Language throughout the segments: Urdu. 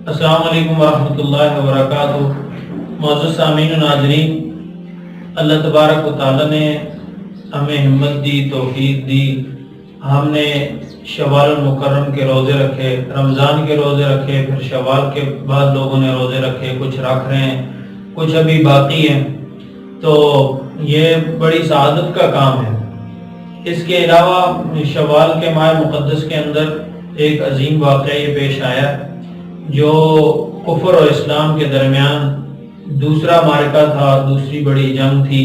السلام علیکم ورحمۃ اللہ وبرکاتہ۔ معزز سامعین و ناظرین، اللہ تبارک و تعالیٰ نے ہمیں ہمت دی، توفیق دی، ہم نے شوال المکرم کے روزے رکھے، رمضان کے روزے رکھے، پھر شوال کے بعد لوگوں نے روزے رکھے، کچھ رکھ رہے ہیں، کچھ ابھی باقی ہیں، تو یہ بڑی سعادت کا کام ہے۔ اس کے علاوہ شوال کے ماہ مقدس کے اندر ایک عظیم واقعہ یہ پیش آیا جو کفر اور اسلام کے درمیان دوسرا معرکہ تھا، دوسری بڑی جنگ تھی۔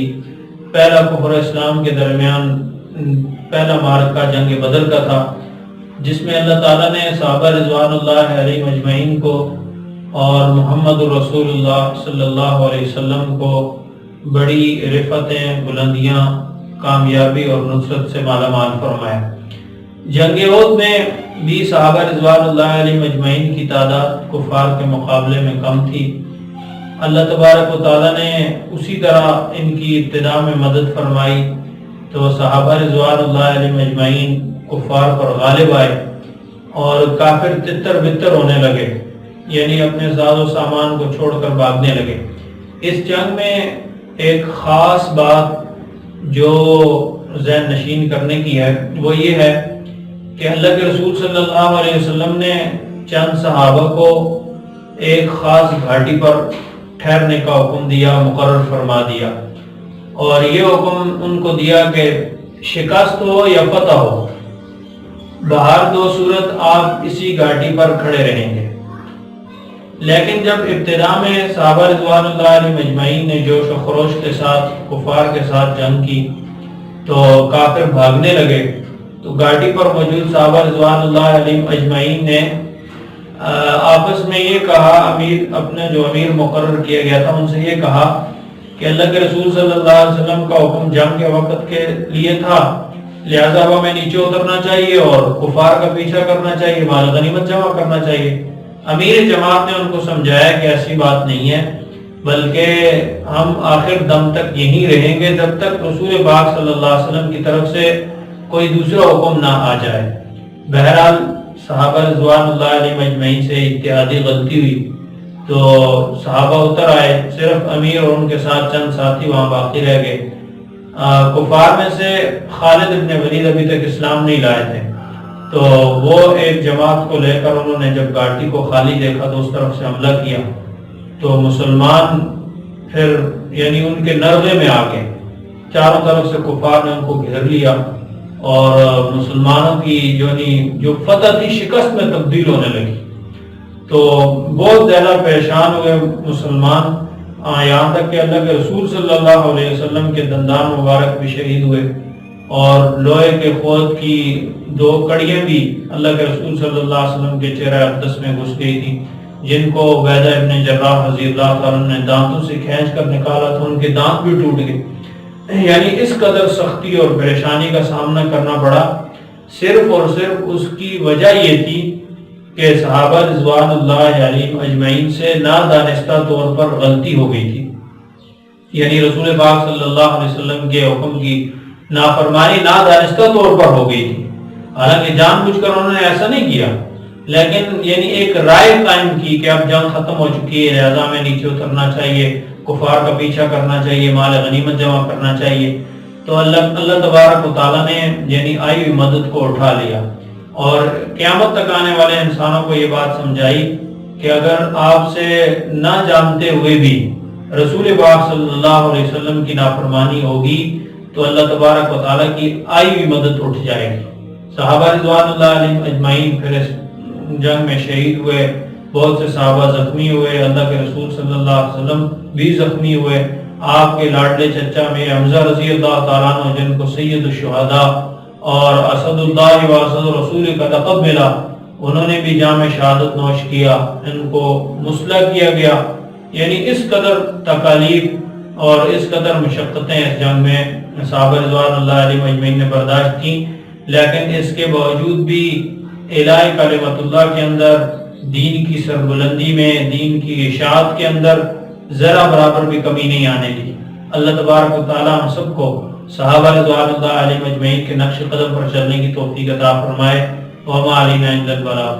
پہلا کفر و اسلام کے درمیان پہلا معرکہ جنگ بدر کا تھا، جس میں اللہ تعالیٰ نے صحابہ رضوان اللہ علیہ مجمعین کو اور محمد رسول اللہ صلی اللہ علیہ وسلم کو بڑی رفتیں، بلندیاں، کامیابی اور نصرت سے مالا مال فرمایا۔ جنگ احد میں بھی صحابہ رضوان اللہ علیہ مجمعین کی تعداد کفار کے مقابلے میں کم تھی۔ اللہ تبارک و تعالیٰ نے اسی طرح ان کی ابتدا میں مدد فرمائی تو صحابہ رضوان اللہ علیہ مجمعین کفار پر غالب آئے اور کافر تتر بتر ہونے لگے، یعنی اپنے ساز و سامان کو چھوڑ کر بھاگنے لگے۔ اس جنگ میں ایک خاص بات جو ذہن نشین کرنے کی ہے وہ یہ ہے کہ اللہ کے رسول صلی اللہ علیہ وسلم نے چند صحابہ کو ایک خاص گھاٹی پر ٹھہرنے کا حکم دیا، مقرر فرما دیا، اور یہ حکم ان کو دیا کہ شکست ہو یا فتح ہو، بہر دو صورت آپ اسی گھاٹی پر کھڑے رہیں گے۔ لیکن جب ابتدا میں صحابہ رضوان اللہ علیہ مجمعین نے جوش و خروش کے ساتھ کفار کے ساتھ جنگ کی تو کافر بھاگنے لگے، تو گاڑی پر موجود صحابہ رضوان اللہ علیہ اجمعین نے آپس میں یہ کہا، اپنے جو امیر مقرر کیا گیا تھا ان سے یہ کہا کہ اللہ کے رسول صلی اللہ علیہ وسلم کا حکم جنگ کے وقت کے لیے تھا، لہذا ہمیں نیچے اترنا چاہیے اور کفار کا پیچھا کرنا چاہیے، مال غنیمت جمع کرنا چاہیے۔ امیر جماعت نے ان کو سمجھایا کہ ایسی بات نہیں ہے، بلکہ ہم آخر دم تک یہیں رہیں گے جب تک رسول پاک صلی اللہ علیہ وسلم کی طرف سے کوئی دوسرا حکم نہ آ جائے۔ بہرحال صحابہ رضوان اللہ علیہ مجمعین سے اتحادی غلطی ہوئی تو صحابہ اتر آئے، صرف امیر اور ان کے ساتھ چند ساتھی وہاں باقی رہ گئے۔ کفار میں سے خالد بن ولید ابھی تک اسلام نہیں لائے تھے، تو وہ ایک جماعت کو لے کر انہوں نے جب گھاٹی کو خالی دیکھا تو اس طرف سے حملہ کیا، تو مسلمان پھر یعنی ان کے نرغے میں آ گئے، چاروں طرف سے کفار نے ان کو گھیر لیا اور مسلمانوں کی جو فتح تھی شکست میں تبدیل ہونے لگی، تو بہت زیادہ پریشان ہوئے مسلمان، یہاں تک کہ اللہ کے رسول صلی اللہ علیہ وسلم کے دندان مبارک بھی شہید ہوئے اور لوہے کے خود کی 2 کڑیاں بھی اللہ کے رسول صلی اللہ علیہ وسلم کے چہرہ اقدس میں گھس گئی تھی، جن کو عبیدہ ابن جراح رضی اللہ تعالیٰ نے دانتوں سے کھینچ کر نکالا تو ان کے دانت بھی ٹوٹ گئے۔ یعنی اس قدر سختی اور پریشانی کا سامنا کرنا پڑا، صرف اور صرف اس کی وجہ یہ تھی کہ صحابہ رضوان اللہ علیہ اجمعین سے نادانستہ طور پر غلطی ہو گئی تھی، یعنی رسول پاک صلی اللہ علیہ وسلم کے حکم کی نافرمانی نادانستہ طور پر ہو گئی تھی۔ حالانکہ جان بوجھ کر انہوں نے ایسا نہیں کیا، لیکن یعنی ایک رائے قائم کی کہ اب جنگ ختم ہو چکی ہے، لہذا میں نیچے اترنا چاہیے، کفار کا پیچھا کرنا چاہیے، مال غنیمت جمع کرنا چاہیے، تو اللہ تبارک و تعالیٰ نے یعنی آئی ہوئی مدد کو اٹھا لیا اور قیامت تک آنے والے انسانوں کو یہ بات سمجھائی کہ اگر آپ سے نہ جانتے ہوئے بھی رسول پاک صلی اللہ علیہ وسلم کی نافرمانی ہوگی تو اللہ تبارک و تعالیٰ کی آئی ہوئی مدد اٹھ جائے گی۔ صحابہ رضوان اللہ علیہ اجمعین پھر اس جنگ میں شہید ہوئے، بہت سے صحابہ زخمی ہوئے، اللہ کے رسول صلی اللہ علیہ وسلم بھی زخمی ہوئے۔ آپ کے لاڈلے چچا میرے حمزہ رضی اللہ تعالیٰ عنہ جن کو سید الشہداء اور اسد اللہ و اسد رسول کا لقب ملا، انہوں نے بھی جام شہادت نوش کیا، ان کو مسلح کیا گیا۔ یعنی اس قدر تکالیف اور اس قدر مشقتیں اس جنگ میں صحابہ رضوان اللہ علیہ مجمعین نے برداشت کی، لیکن اس کے باوجود بھی اعلاء کلمت اللہ کے اندر، دین کی سربلندی میں، دین کی اشاعت کے اندر ذرا برابر بھی کمی نہیں آنے دی۔ اللہ تبارک و تعالیٰ ہم سب کو صحابہ رضوان اللہ علیہ مجمعین کے نقش قدم پر چلنے کی توفیق عطا فرمائے۔ وما علینا الا البلاغ۔